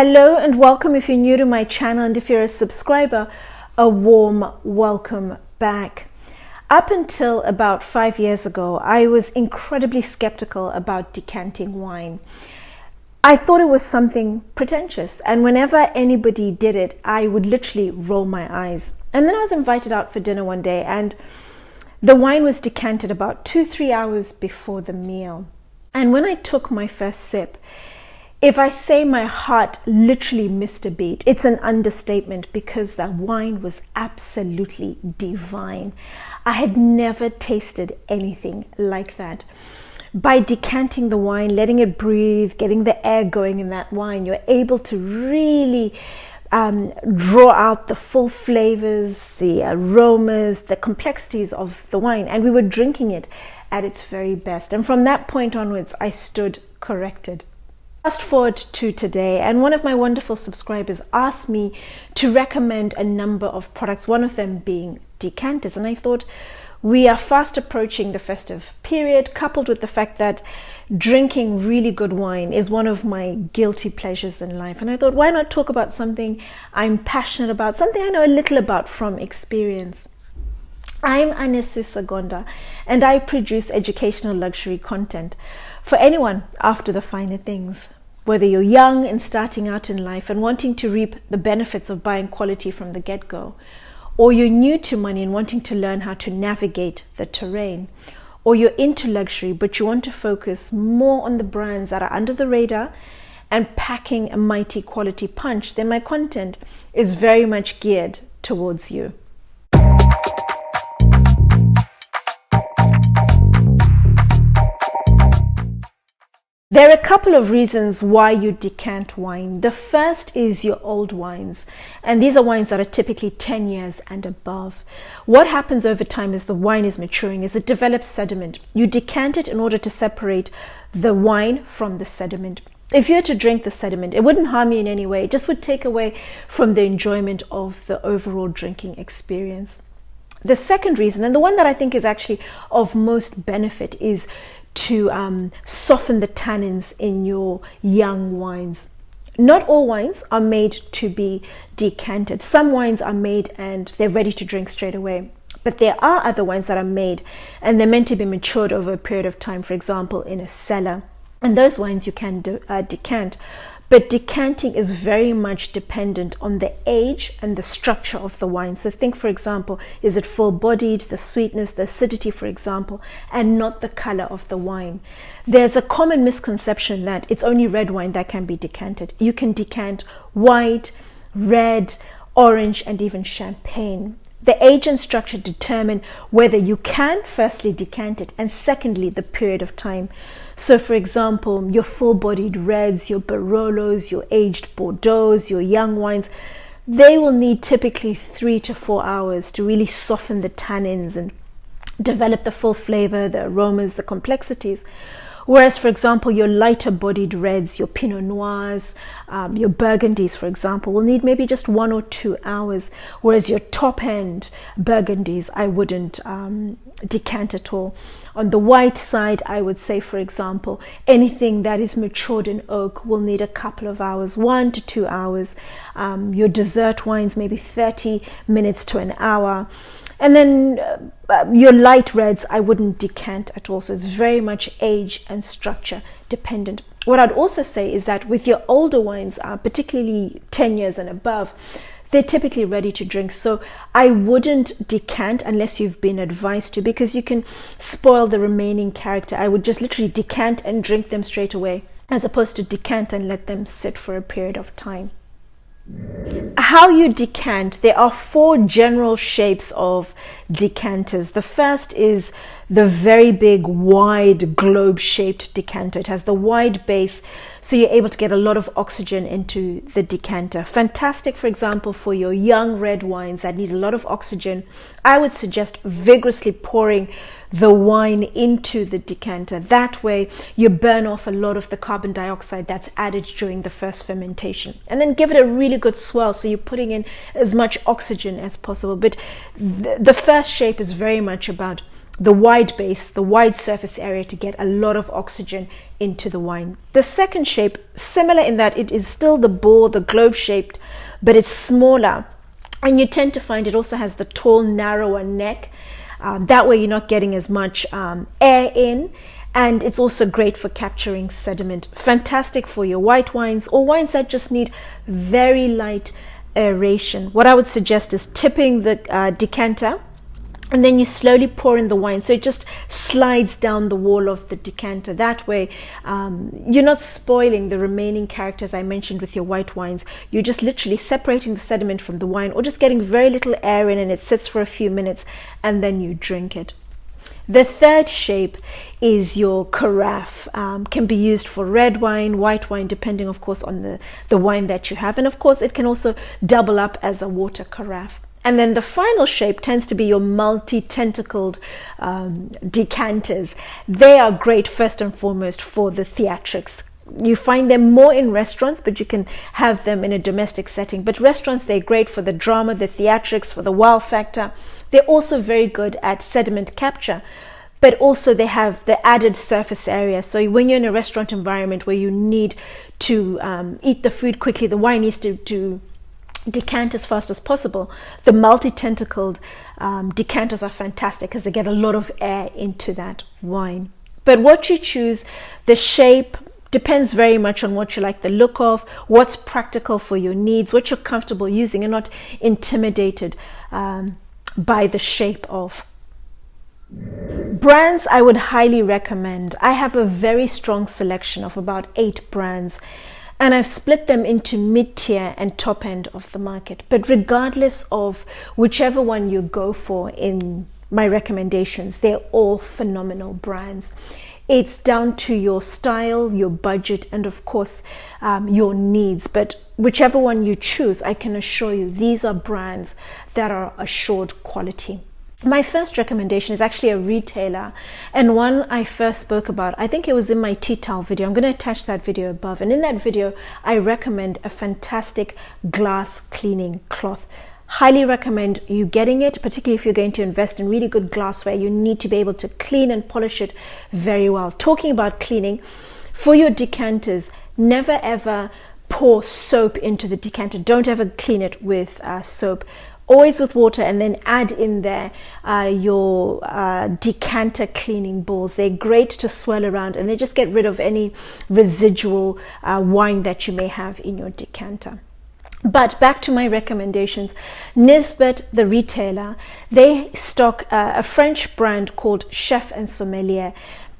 Hello and welcome if you're new to my channel, and if you're a subscriber, a warm welcome back. Up until about 5 years ago, I was incredibly skeptical about decanting wine. I thought it was something pretentious, and whenever anybody did it, I would literally roll my eyes. And then I was invited out for dinner one day, and the wine was decanted about 2-3 hours before the meal. And when I took my first sip, if I say my heart literally missed a beat, it's an understatement, because that wine was absolutely divine. I had never tasted anything like that. By decanting the wine, letting it breathe, getting the air going in that wine, you're able to really draw out the full flavors, the aromas, the complexities of the wine. And we were drinking it at its very best. And from that point onwards, I stood corrected. Fast forward to today, and one of my wonderful subscribers asked me to recommend a number of products, one of them being decanters. And I thought, we are fast approaching the festive period, coupled with the fact that drinking really good wine is one of my guilty pleasures in life. And I thought, why not talk about something I'm passionate about, something I know a little about from experience. I'm Anesu Sagonda, and I produce educational luxury content for anyone after the finer things. Whether you're young and starting out in life and wanting to reap the benefits of buying quality from the get-go, or you're new to money and wanting to learn how to navigate the terrain, or you're into luxury but you want to focus more on the brands that are under the radar and packing a mighty quality punch, then my content is very much geared towards you. There are a couple of reasons why you decant wine. The first is your old wines, and these are wines that are typically 10 years and above. What happens over time as the wine is maturing is it develops sediment. You decant it in order to separate the wine from the sediment. If you were to drink the sediment, it wouldn't harm you in any way. It just would take away from the enjoyment of the overall drinking experience. The second reason, and the one that I think is actually of most benefit, is to soften the tannins in your young wines. Not all wines are made to be decanted. Some wines are made and they're ready to drink straight away. But there are other wines that are made and they're meant to be matured over a period of time, for example, in a cellar. And those wines you can decant. But decanting is very much dependent on the age and the structure of the wine. So think, for example, is it full-bodied, the sweetness, the acidity, for example, and not the color of the wine. There's a common misconception that it's only red wine that can be decanted. You can decant white, red, orange, and even champagne. The age and structure determine whether you can firstly decant it, and secondly, the period of time. So for example, your full-bodied reds, your Barolos, your aged Bordeauxs, your young wines, they will need typically 3 to 4 hours to really soften the tannins and develop the full flavor, the aromas, the complexities. Whereas, for example, your lighter bodied reds, your Pinot Noirs, your Burgundies, for example, will need maybe just 1 or 2 hours. Whereas your top end Burgundies, I wouldn't decant at all. On the white side, I would say, for example, anything that is matured in oak will need a couple of hours, 1 to 2 hours. Your dessert wines, maybe 30 minutes to an hour. And then your light reds, I wouldn't decant at all. So it's very much age and structure dependent. What I'd also say is that with your older wines, particularly 10 years and above, they're typically ready to drink. So I wouldn't decant unless you've been advised to, because you can spoil the remaining character. I would just literally decant and drink them straight away, as opposed to decant and let them sit for a period of time. How you decant, there are 4 general shapes of decanters. The first is the very big, wide, globe-shaped decanter. It has the wide base, so you're able to get a lot of oxygen into the decanter. Fantastic, for example, for your young red wines that need a lot of oxygen. I would suggest vigorously pouring the wine into the decanter. That way you burn off a lot of the carbon dioxide that's added during the first fermentation, and then give it a really good swell, so you're putting in as much oxygen as possible. But the first shape is very much about the wide base, the wide surface area to get a lot of oxygen into the wine. The second shape, similar in that it is still the ball, the globe shaped, but it's smaller. And you tend to find it also has the tall, narrower neck. That way you're not getting as much air in. And it's also great for capturing sediment. Fantastic for your white wines or wines that just need very light aeration. What I would suggest is tipping the decanter, and then you slowly pour in the wine so it just slides down the wall of the decanter. That way you're not spoiling the remaining characters I mentioned with your white wines. You're just literally separating the sediment from the wine or just getting very little air in, and it sits for a few minutes and then you drink it. The third shape is your carafe. Can be used for red wine, white wine, depending of course on the wine that you have. And of course it can also double up as a water carafe. And then the final shape tends to be your multi-tentacled decanters. They are great first and foremost for the theatrics. You find them more in restaurants, but you can have them in a domestic setting. But restaurants, they're great for the drama, the theatrics, for the wow factor. They're also very good at sediment capture, but also they have the added surface area. So when you're in a restaurant environment where you need to eat the food quickly, the wine needs to decant as fast as possible, the multi-tentacled decanters are fantastic because they get a lot of air into that wine. But what you choose, the shape, depends very much on what you like the look of, what's practical for your needs, what you're comfortable using, and not intimidated by the shape of. Brands I would highly recommend. I have a very strong selection of about 8 brands, and I've split them into mid-tier and top end of the market. But regardless of whichever one you go for in my recommendations, they're all phenomenal brands. It's down to your style, your budget, and of course your needs. But whichever one you choose, I can assure you these are brands that are assured quality. My first recommendation is actually a retailer, and one I first spoke about. I think it was in my tea towel video. I'm going to attach that video above. And in that video, I recommend a fantastic glass cleaning cloth. Highly recommend you getting it, particularly if you're going to invest in really good glassware. You need to be able to clean and polish it very well. Talking about cleaning, for your decanters, never ever pour soap into the decanter. Don't ever clean it with soap. Always with water, and then add in there your decanter cleaning balls. They're great to swirl around, and they just get rid of any residual wine that you may have in your decanter. But back to my recommendations. Nisbet, the retailer, they stock a French brand called Chef and Sommelier.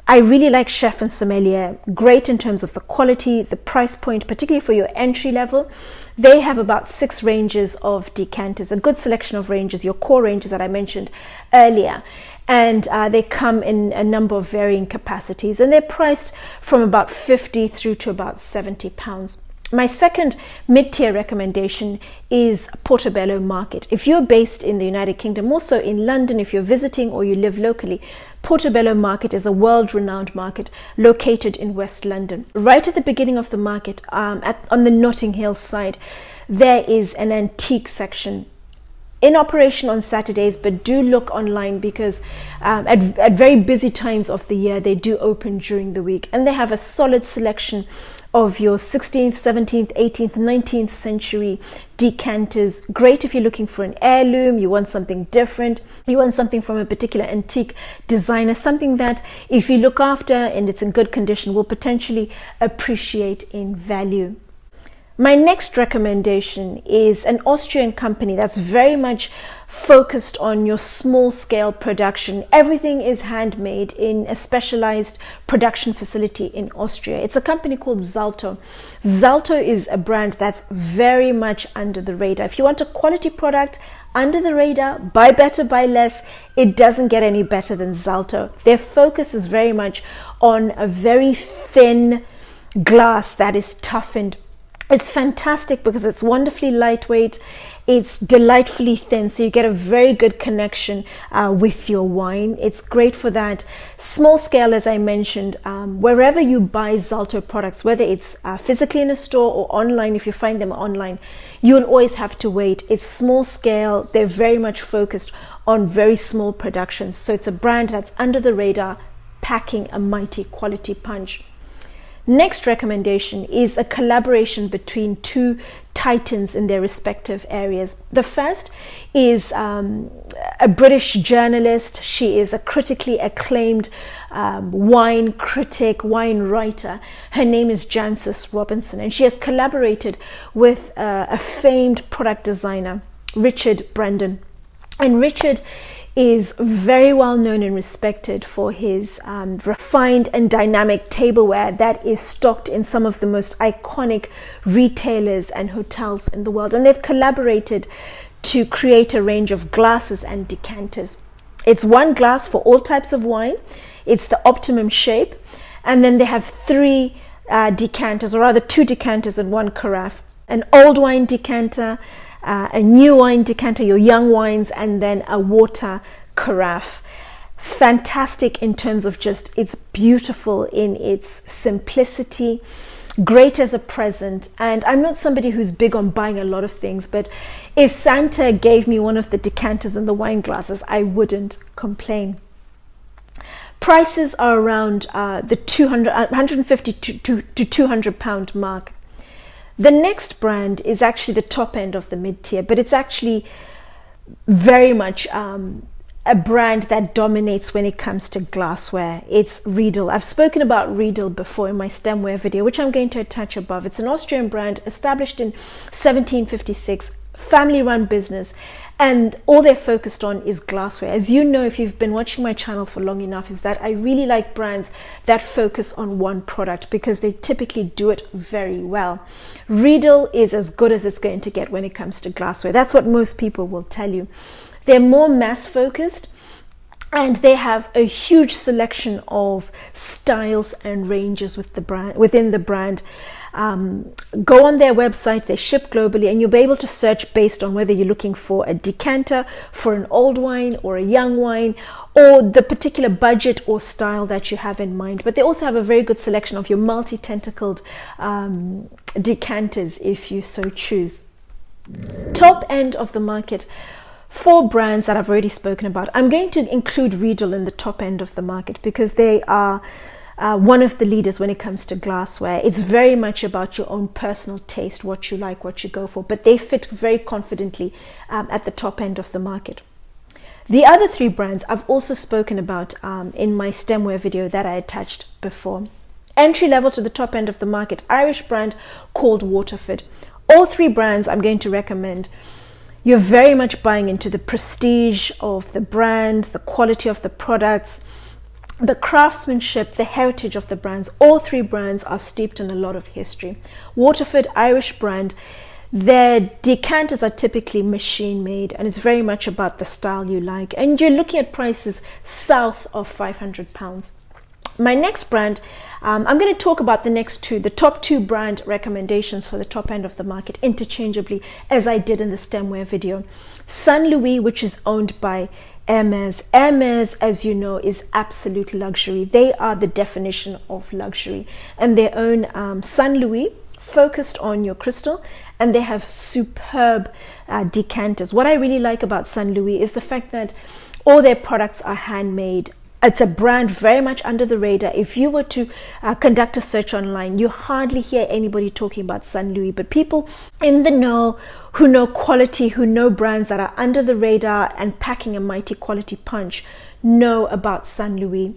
I really like Chef and Sommelier. Great in terms of the quality, the price point, particularly for your entry level. They have about 6 ranges of decanters, a good selection of ranges, your core ranges that I mentioned earlier. And they come in a number of varying capacities, and they're priced from about 50 through to about £70. My second mid-tier recommendation is Portobello Market. If you're based in the United Kingdom, also in London, if you're visiting or you live locally, Portobello Market is a world-renowned market located in West London. Right at the beginning of the market, on the Notting Hill side, there is an antique section in operation on Saturdays, but do look online because at very busy times of the year, they do open during the week, and they have a solid selection of your 16th, 17th, 18th, 19th century decanters. Great if you're looking for an heirloom, you want something different, you want something from a particular antique designer, something that if you look after and it's in good condition will potentially appreciate in value. My next recommendation is an Austrian company that's very much focused on your small scale production. Everything is handmade in a specialized production facility in Austria. It's a company called Zalto. Zalto is a brand that's very much under the radar. If you want a quality product under the radar, buy better, buy less, it doesn't get any better than Zalto. Their focus is very much on a very thin glass that is toughened It's fantastic because it's wonderfully lightweight. It's delightfully thin, so you get a very good connection with your wine. It's great for that. Small scale, as I mentioned, wherever you buy Zalto products, whether it's physically in a store or online, if you find them online, you'll always have to wait. It's small scale. They're very much focused on very small productions. So it's a brand that's under the radar, packing a mighty quality punch. Next recommendation is a collaboration between two titans in their respective areas. The first is a British journalist. She is a critically acclaimed wine critic, wine writer. Her name is Jancis Robinson, and she has collaborated with a famed product designer, Brendon. And Richard is very well known and respected for his refined and dynamic tableware that is stocked in some of the most iconic retailers and hotels in the world. And they've collaborated to create a range of glasses and decanters. It's one glass for all types of wine. It's the optimum shape. And then they have three decanters, or rather two decanters and one carafe. An old wine decanter, a new wine decanter, your young wines, and then a water carafe. Fantastic in terms of just, it's beautiful in its simplicity, great as a present. And I'm not somebody who's big on buying a lot of things, but if Santa gave me one of the decanters and the wine glasses, I wouldn't complain. Prices are around the 150 to 200 pound mark. The next brand is actually the top end of the mid-tier, but it's actually very much a brand that dominates when it comes to glassware. It's Riedel. I've spoken about Riedel before in my stemware video, which I'm going to attach above. It's an Austrian brand established in 1756, family-run business, and all they're focused on is glassware. As you know, if you've been watching my channel for long enough, is that I really like brands that focus on one product because they typically do it very well. Riedel is as good as it's going to get when it comes to glassware. That's what most people will tell you. They're more mass focused, and they have a huge selection of styles and ranges with the brand, within the brand. Go on their website, they ship globally, and you'll be able to search based on whether you're looking for a decanter, for an old wine or a young wine, or the particular budget or style that you have in mind. But they also have a very good selection of your multi-tentacled decanters if you so choose. Top end of the market, four brands that I've already spoken about. I'm going to include Riedel in the top end of the market because they are one of the leaders when it comes to glassware. It's very much about your own personal taste, what you like, what you go for, but they fit very confidently at the top end of the market. The other three brands I've also spoken about in my stemware video that I attached before. Entry level to the top end of the market, Irish brand called Waterford. All three brands I'm going to recommend. You're very much buying into the prestige of the brand, the quality of the products, the craftsmanship, the heritage of the brands. All three brands are steeped in a lot of history. Waterford, Irish brand, their decanters are typically machine made, and it's very much about the style you like. And you're looking at prices south of £500. My next brand, I'm going to talk about the next two, the top two brand recommendations for the top end of the market interchangeably, as I did in the stemware video. St. Louis, which is owned by Hermes. Hermes, as you know, is absolute luxury. They are the definition of luxury, and they own St. Louis, focused on your crystal, and they have superb decanters. What I really like about St. Louis is the fact that all their products are handmade. It's a brand very much under the radar. If you were to conduct a search online, you hardly hear anybody talking about St. Louis, but people in the know, who know quality, who know brands that are under the radar and packing a mighty quality punch, know about St. Louis.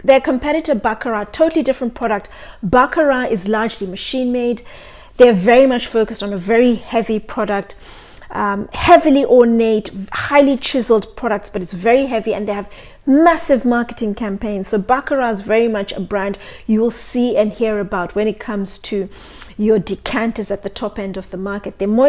Their competitor Baccarat, totally different product. Baccarat is largely machine made. They're very much focused on a very heavy product. Heavily ornate, highly chiseled products, but it's very heavy, and they have massive marketing campaigns. So Baccarat is very much a brand you will see and hear about when it comes to your decanters at the top end of the market. They're more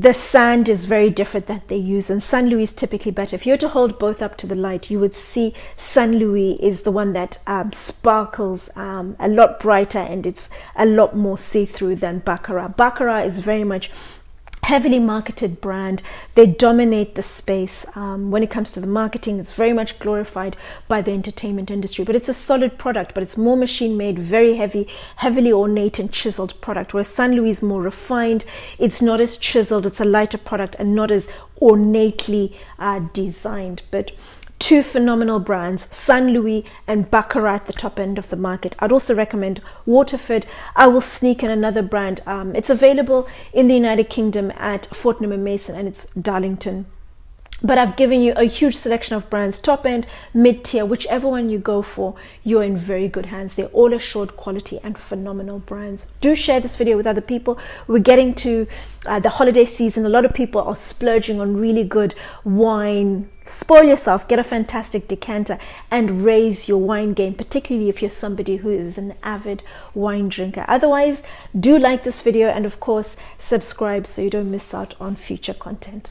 the sand is very different that they use, and San Luis is typically better. If you were to hold both up to the light, you would see San Luis is the one that sparkles a lot brighter, and it's a lot more see-through than Baccarat. Baccarat is very much heavily marketed brand. They dominate the space when it comes to the marketing. It's very much glorified by the entertainment industry, but it's a solid product, but it's more machine made, very heavily ornate and chiseled product, whereas San Luis is more refined. It's not as chiseled, it's a lighter product and not as ornately designed. But two phenomenal brands, San Luis and Baccarat, at the top end of the market. I'd also recommend Waterford. I will sneak in another brand. It's available in the United Kingdom at Fortnum and Mason, and it's Darlington. But I've given you a huge selection of brands, top end, mid-tier, whichever one you go for, you're in very good hands. They're all assured quality and phenomenal brands. Do share this video with other people. We're getting to the holiday season. A lot of people are splurging on really good wine. Spoil yourself, get a fantastic decanter and raise your wine game, particularly if you're somebody who is an avid wine drinker. Otherwise, do like this video and of course subscribe so you don't miss out on future content.